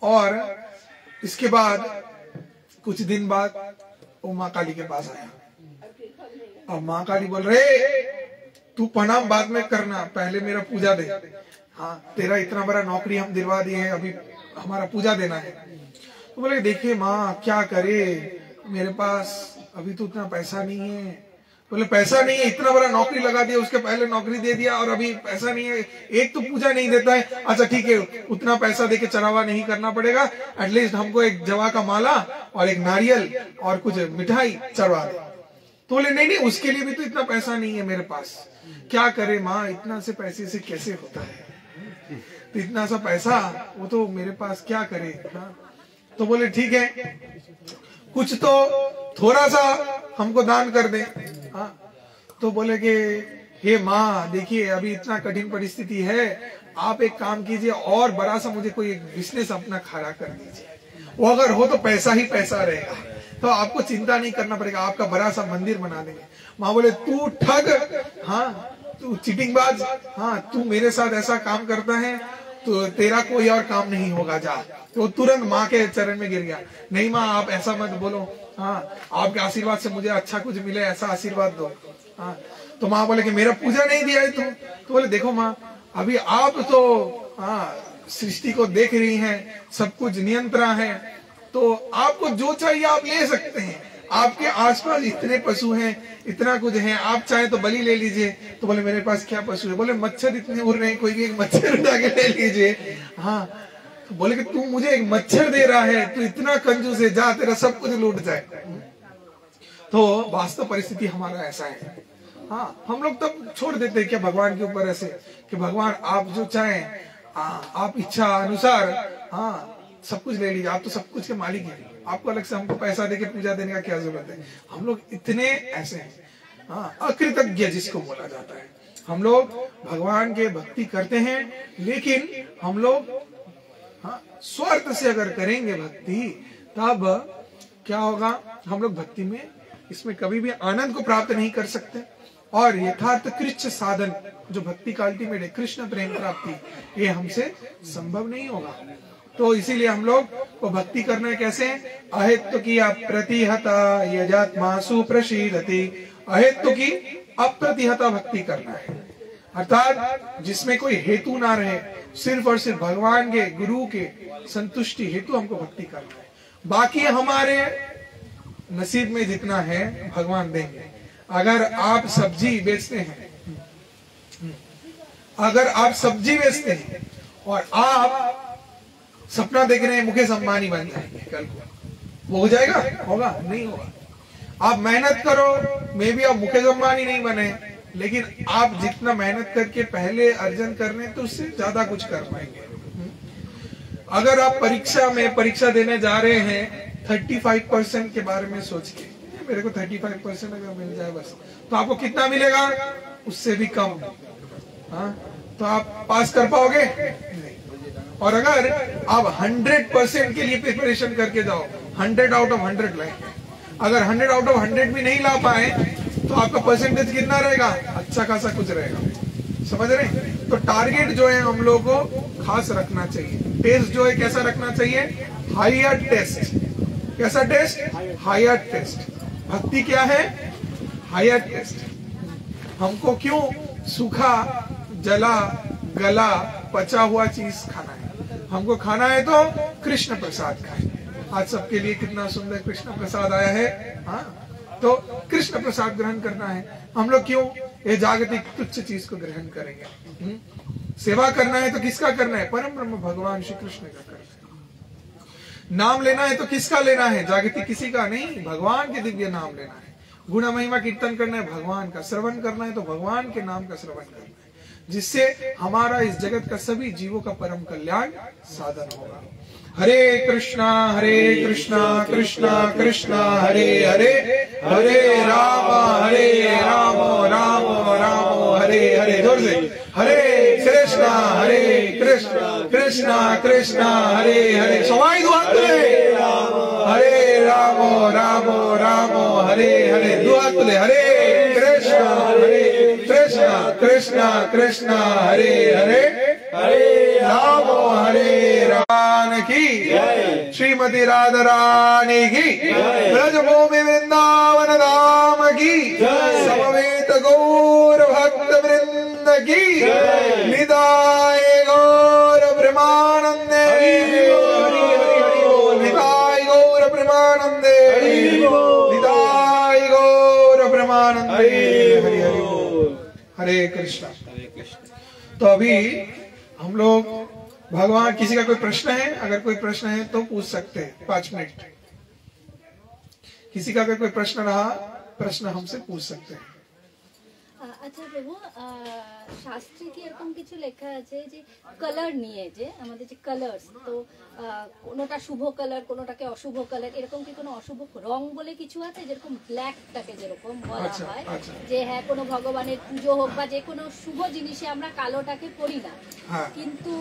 और इसके बाद कुछ दिन बाद वो माँ काली के पास आया। अब माँ काली बोल रहे, तू प्रणाम बाद में करना, पहले मेरा पूजा दे। हाँ, तेरा इतना बड़ा नौकरी हम दिलवा दिए हैं, अभी हमारा पूजा देना है। तो बोले, देखिए माँ क्या करे, मेरे पास अभी तो उतना पैसा नहीं है। बोले, पैसा नहीं है, इतना बड़ा नौकरी लगा दिया, उसके पहले नौकरी दे दिया और अभी पैसा नहीं है, एक तो पूजा नहीं देता है। अच्छा ठीक है, उतना पैसा देके चढ़ावा नहीं करना पड़ेगा, एटलीस्ट हमको एक जवा का माला और एक नारियल और कुछ मिठाई चढ़वा दे। तो बोले, नहीं नहीं, उसके लिए भी तो इतना पैसा नहीं है मेरे पास, क्या करे माँ, इतना से पैसे से कैसे होता है, तो इतना सा पैसा वो तो मेरे पास क्या करे। हाँ? तो बोले ठीक है, कुछ तो थोड़ा सा हमको दान कर दे। हाँ? तो बोले कि हे माँ, देखिए अभी इतना कठिन परिस्थिति है, आप एक काम कीजिए और बड़ा सा मुझे कोई एक बिजनेस अपना खड़ा कर दीजिए, वो अगर हो तो पैसा ही पैसा रहेगा, तो आपको चिंता नहीं करना पड़ेगा, आपका बड़ा सा मंदिर बना देंगे। माँ बोले, तू ठग, हाँ तू चीटिंगबाज, हाँ तू मेरे साथ ऐसा काम करता है तो तेरा कोई और काम नहीं होगा, जा। तो तुरंत माँ के चरण में गिर गया, नहीं माँ आप ऐसा मत बोलो, हाँ आपके आशीर्वाद से मुझे अच्छा कुछ मिले, ऐसा आशीर्वाद दो। हाँ, तो माँ बोले कि मेरा पूजा नहीं दिया है तुम। तो बोले, देखो माँ, अभी आप तो हाँ सृष्टि को देख रही हैं, सब कुछ नियंत्रण है, तो आपको जो चाहिए आप ले सकते हैं, आपके आसपास इतने पशु हैं, इतना कुछ है, आप चाहे तो बलि ले लीजिए। तो बोले, मेरे पास क्या पशु है। बोले, मच्छर इतने उड़ रहे हैं, कोई भी एक मच्छर उठा के ले लीजिए। हाँ, तो बोले कि तू मुझे एक मच्छर दे रहा है, तू इतना कंजूस है, जा तेरा सब कुछ लूट जाए। तो वास्तव परिस्थिति हमारा ऐसा है। हाँ, हम लोग तब छोड़ देते हैं क्या भगवान के ऊपर ऐसे कि भगवान आप जो चाहें, आप इच्छा अनुसार हाँ सब कुछ ले लीजिए, आप तो सब कुछ के मालिक हैं, आपको अलग से हमको पैसा देके पूजा देने का क्या जरूरत है। हम लोग इतने ऐसे हैं, हाँ अकृतज्ञ जिसको बोला जाता है। हम लोग भगवान के भक्ति करते हैं, लेकिन हम लोग हाँ स्वार्थ से अगर करेंगे भक्ति, तब क्या होगा, हम लोग भक्ति में इसमें कभी भी आनंद को प्राप्त नहीं कर सकते। और यथार्थ कृष्ण साधन जो भक्ति का अल्टीमेट है, कृष्ण प्रेम प्राप्ति, ये हमसे संभव नहीं होगा। तो इसीलिए हम लोग को भक्ति करना है कैसे? अहेतु की अप्रतिहता यजात्मासु प्रशीलति, अहेतु की अप्रतिहता भक्ति करना है, अर्थात जिसमें कोई हेतु ना रहे, सिर्फ और सिर्फ भगवान के गुरु के संतुष्टि हेतु हमको भक्ति करना है। बाकी हमारे नसीब में जितना है भगवान देंगे। अगर आप सब्जी बेचते हैं, अगर आप सब्जी बेचते हैं और आप सपना देख रहे हैं मुकेश अंबानी बन जाएंगे कल को, वो हो जाएगा? होगा? नहीं होगा। आप मेहनत करो, मे भी आप मुकेश अंबानी नहीं बने, लेकिन आप जितना मेहनत करके पहले अर्जन कर रहे हैं तो उससे ज्यादा कुछ कर पाएंगे। अगर आप परीक्षा देने जा रहे हैं 35% के बारे में सोच के, मेरे को 35% अगर मिल जाए बस, तो आपको कितना मिलेगा? उससे भी कम। हाँ, तो आप पास कर पाओगे? नहीं। और अगर आप 100% के लिए प्रिपरेशन करके जाओ, 100 आउट ऑफ 100 लाएंगे। अगर 100 आउट ऑफ 100 भी नहीं ला पाए तो आपका परसेंटेज कितना रहेगा? अच्छा खासा कुछ रहेगा। समझ रहे? तो टारगेट जो है हम लोग को खास रखना चाहिए। टेस्ट जो है कैसा रखना चाहिए? Higher taste. कैसा टेस्ट? Higher taste. भक्ति क्या है? Higher taste. हमको क्यों सूखा, जला, गला, पचा हुआ चीज खाना है? हमको खाना है तो कृष्ण प्रसाद खाए। आज सबके लिए कितना सुंदर कृष्ण प्रसाद आया है। हाँ, तो कृष्ण प्रसाद ग्रहण करना है। हम लोग क्यों ये जागतिक तुच्छ चीज को ग्रहण करेंगे? सेवा करना है तो किसका करना है? परम ब्रह्म भगवान श्री कृष्ण का करना है। नाम लेना है तो किसका लेना है? जागतिक किसी का नहीं, भगवान के दिव्य नाम लेना है। गुण महिमा कीर्तन करना है भगवान का, श्रवण करना है तो भगवान के नाम का श्रवण करना है, जिससे हमारा इस जगत का सभी जीवों का परम कल्याण साधन होगा। हरे कृष्णा कृष्णा कृष्णा हरे हरे, हरे राम राम राम हरे हरे। जोर से हरे कृष्णा कृष्णा कृष्णा हरे हरे। सवाई दुआ तुले, हरे राम राम हरे हरे। दुआ तुले, हरे कृष्णा कृष्णा कृष्णा हरे हरे, हरे राम की श्रीमती राधा रानी की, ब्रजभूमि वृंदावन धाम की, समवेत गौर भक्त वृंद की, निदाय गौर ब्रह्मानंदे, निदाय गौर ब्रह्मानंदे, निदाय गौर ब्रह्मानंदे। हरि हरि हरे कृष्णा। तो अभी हम लोग भगवान, किसी का कोई प्रश्न है? अगर कोई प्रश्न है तो पूछ सकते हैं, 5 मिनट। किसी का अगर कोई प्रश्न रहा, प्रश्न हमसे पूछ सकते हैं। আচ্ছা প্রভু, শাস্ত্রে কি এরকম কিছু লেখা আছে যে কালার নিয়ে, যে আমাদের যে কালার্স, তো কোনোটা শুভ কালার কোনোটাকে অশুভ কালার, এরকম কি কোনো অশুভ রং বলে কিছু আছে? যেরকম ব্ল্যাকটাকে যেরকম বলা হয় যে হ্যাঁ কোনো ভগবানের পুজো হোক বা যে কোনো শুভ জিনিসে আমরা কালোটাকে পরি না, কিন্তু